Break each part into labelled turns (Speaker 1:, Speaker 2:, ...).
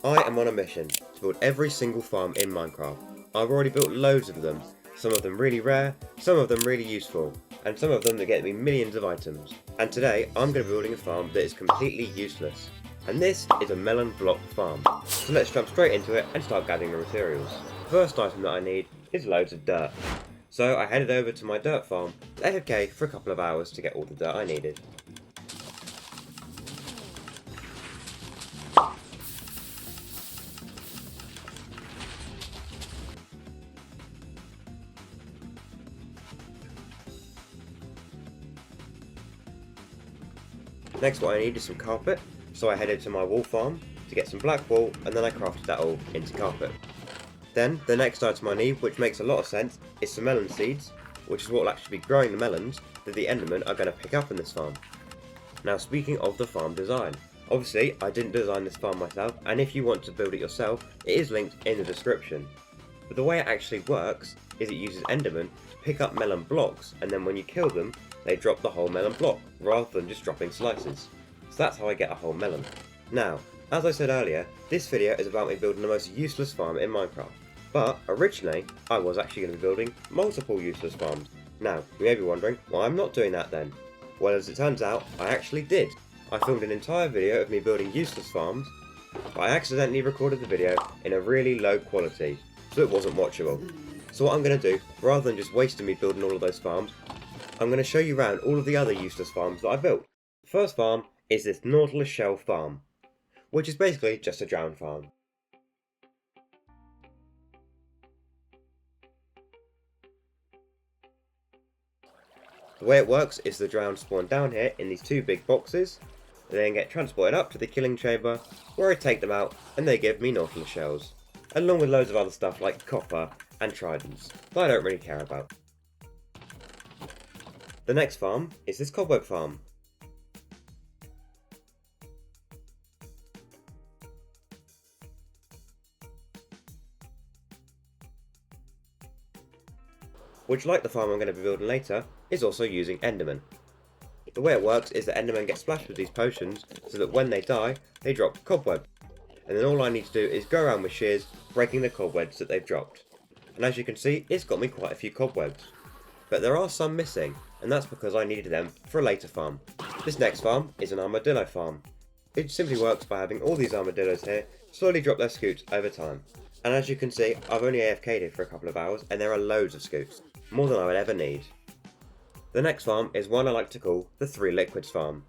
Speaker 1: I am on a mission to build every single farm in Minecraft. I've already built loads of them, some of them really rare, some of them really useful, and some of them that get me millions of items. And today I'm going to be building a farm that is completely useless. And this is a melon block farm. So let's jump straight into it and start gathering the materials. The first item that I need is loads of dirt. So I headed over to my dirt farm, AFK for a couple of hours to get all the dirt I needed. Next what I need is some carpet, so I headed to my wool farm to get some black wool and then I crafted that all into carpet. Then the next item I need, which makes a lot of sense, is some melon seeds, which is what will actually be growing the melons that the Endermen are going to pick up in this farm. Now speaking of the farm design, obviously I didn't design this farm myself, and if you want to build it yourself, it is linked in the description. But the way it actually works is it uses Endermen to pick up melon blocks, and then when you kill them, they drop the whole melon block, rather than just dropping slices. So that's how I get a whole melon. Now, as I said earlier, this video is about me building the most useless farm in Minecraft. But originally, I was actually going to be building multiple useless farms. Now, you may be wondering why I'm not doing that then. Well, as it turns out, I actually did. I filmed an entire video of me building useless farms, but I accidentally recorded the video in a really low quality, so it wasn't watchable. So what I'm going to do, rather than just wasting me building all of those farms, I'm going to show you around all of the other useless farms that I built. The first farm is this Nautilus shell farm, which is basically just a drowned farm. The way it works is the drowned spawn down here in these two big boxes, they then get transported up to the killing chamber, where I take them out and they give me Nautilus shells, along with loads of other stuff like copper and tridents that I don't really care about. The next farm is this Cobweb Farm. Which, like the farm I'm going to be building later, is also using Endermen. The way it works is that Endermen get splashed with these potions so that when they die, they drop cobweb. And then all I need to do is go around with shears, breaking the cobwebs that they've dropped. And as you can see, it's got me quite a few cobwebs. But there are some missing, and that's because I needed them for a later farm. This next farm is an Armadillo Farm. It simply works by having all these armadillos here slowly drop their scoots over time. And as you can see, I've only AFK'd it for a couple of hours and there are loads of scoots, more than I would ever need. The next farm is one I like to call the 3 Liquids Farm,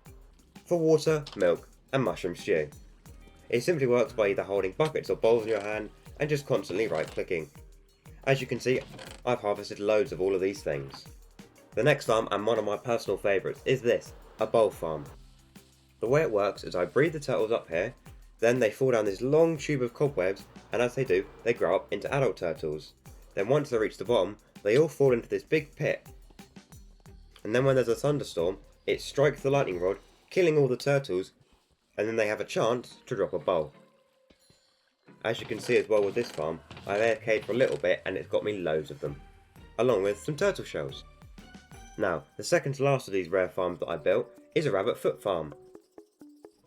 Speaker 1: for water, milk and mushroom stew. It simply works by either holding buckets or bowls in your hand and just constantly right clicking. As you can see, I've harvested loads of all of these things. The next farm, and one of my personal favourites, is this, a bowl farm. The way it works is I breed the turtles up here, then they fall down this long tube of cobwebs, and as they do, they grow up into adult turtles. Then once they reach the bottom, they all fall into this big pit. And then when there's a thunderstorm, it strikes the lightning rod, killing all the turtles, and then they have a chance to drop a bowl. As you can see as well with this farm, I've AFK'd for a little bit and it's got me loads of them, along with some turtle shells. Now, the second to last of these rare farms that I built is a rabbit foot farm.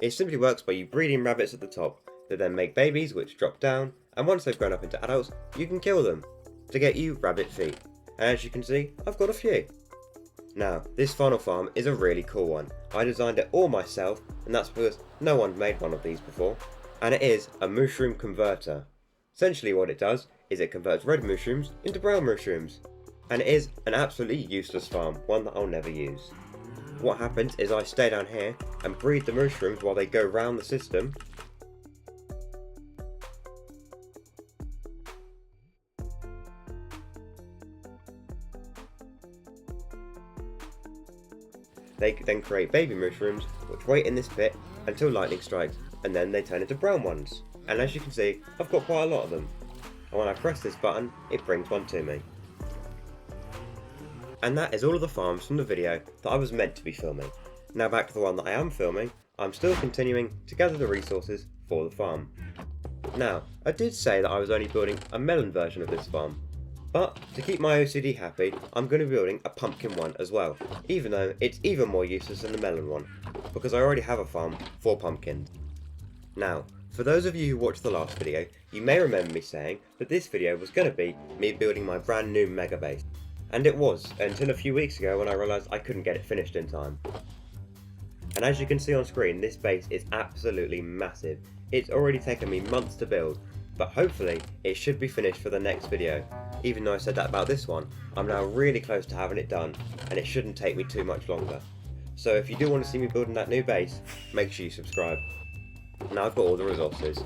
Speaker 1: It simply works by you breeding rabbits at the top, that then make babies which drop down, and once they've grown up into adults, you can kill them, to get you rabbit feet. And as you can see, I've got a few. Now, this final farm is a really cool one. I designed it all myself, and that's because no one made one of these before. And it is a mushroom converter. Essentially what it does is it converts red mushrooms into brown mushrooms. And it is an absolutely useless farm, one that I'll never use. What happens is I stay down here and breed the mushrooms while they go round the system. They then create baby mushrooms which wait in this pit until lightning strikes, and then they turn into brown ones. And as you can see, I've got quite a lot of them. And when I press this button, it brings one to me. And that is all of the farms from the video that I was meant to be filming. Now back to the one that I am filming, I'm still continuing to gather the resources for the farm. Now, I did say that I was only building a melon version of this farm, but to keep my OCD happy, I'm going to be building a pumpkin one as well, even though it's even more useless than the melon one, because I already have a farm for pumpkins. Now, For those of you who watched the last video, you may remember me saying that this video was going to be me building my brand new mega base. And it was, until a few weeks ago when I realised I couldn't get it finished in time. And as you can see on screen, this base is absolutely massive. It's already taken me months to build, but hopefully it should be finished for the next video. Even though I said that about this one, I'm now really close to having it done, and it shouldn't take me too much longer. So if you do want to see me building that new base, make sure you subscribe. Now I've got all the resources.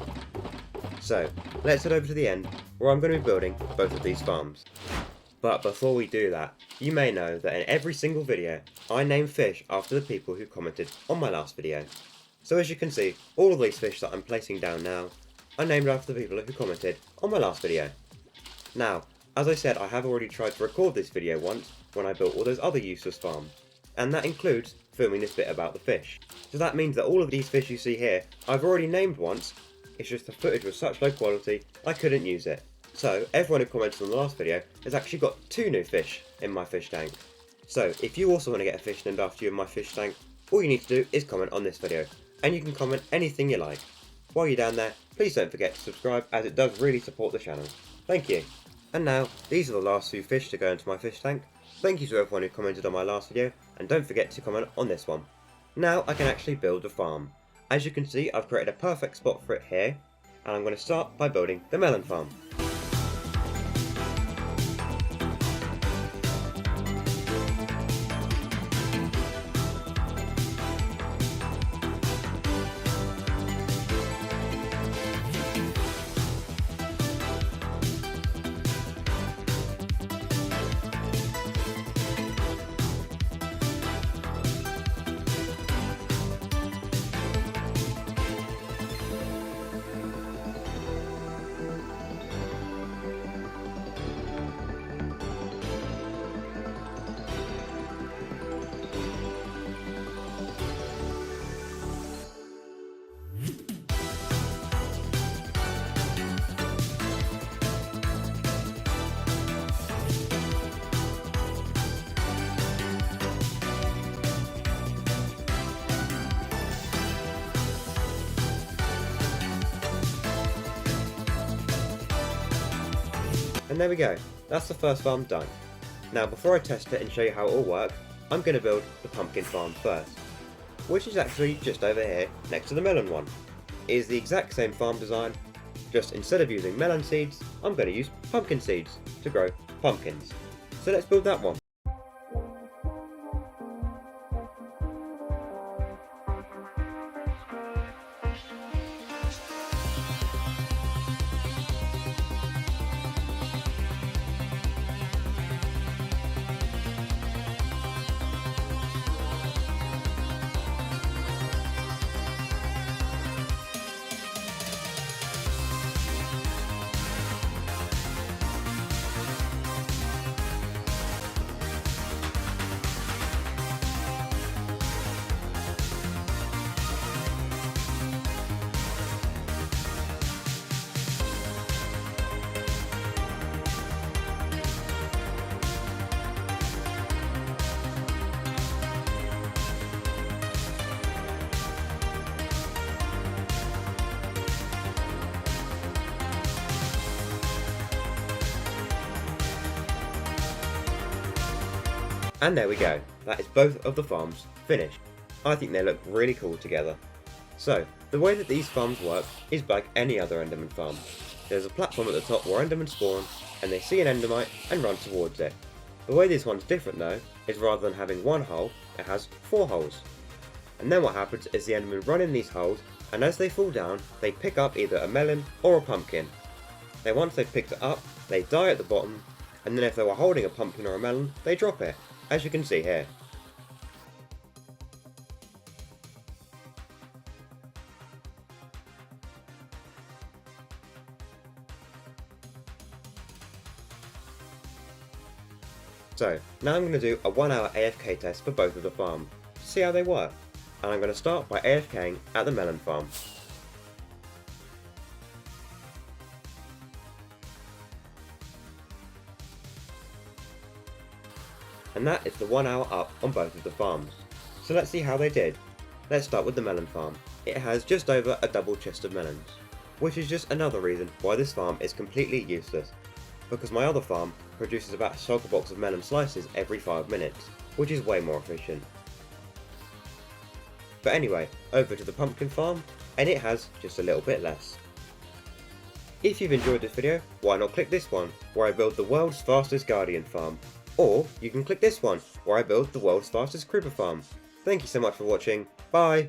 Speaker 1: So, let's head over to the end, where I'm going to be building both of these farms. But before we do that, you may know that in every single video, I name fish after the people who commented on my last video. So as you can see, all of these fish that I'm placing down now are named after the people who commented on my last video. Now, as I said, I have already tried to record this video once when I built all those other useless farms, and that includes filming this bit about the fish. So that means that all of these fish you see here, I've already named once, it's just the footage was such low quality, I couldn't use it. So everyone who commented on the last video has actually got 2 new fish in my fish tank. So if you also want to get a fish named after you in my fish tank, all you need to do is comment on this video, and you can comment anything you like. While you're down there, please don't forget to subscribe, as it does really support the channel. Thank you. And now, these are the last few fish to go into my fish tank. Thank you to everyone who commented on my last video, and don't forget to comment on this one. Now I can actually build a farm. As you can see, I've created a perfect spot for it here, and I'm going to start by building the melon farm. And there we go, that's the first farm done. Now before I test it and show you how it all works, I'm going to build the pumpkin farm first, which is actually just over here next to the melon one. It is the exact same farm design, just instead of using melon seeds, I'm going to use pumpkin seeds to grow pumpkins. So let's build that one. And there we go, that is both of the farms finished. I think they look really cool together. So, the way that these farms work is like any other Enderman farm. There's a platform at the top where Endermen spawn, and they see an Endermite and run towards it. The way this one's different though, is rather than having one hole, it has 4 holes. And then what happens is the Endermen run in these holes, and as they fall down, they pick up either a melon or a pumpkin. Then once they've picked it up, they die at the bottom, and then if they were holding a pumpkin or a melon, they drop it, as you can see here. So, now I'm going to do a 1 hour AFK test for both of the farms, to see how they work. And I'm going to start by AFKing at the melon farm. And that is the 1 hour up on both of the farms. So let's see how they did. Let's start with the melon farm. It has just over a double chest of melons. which is just another reason why this farm is completely useless, because my other farm produces about a shulker box of melon slices every 5 minutes, which is way more efficient. But anyway, over to the pumpkin farm, and it has just a little bit less. If you've enjoyed this video, why not click this one, where I build the world's fastest guardian farm. Or you can click this one, where I build the world's fastest creeper farm. Thank you so much for watching, bye!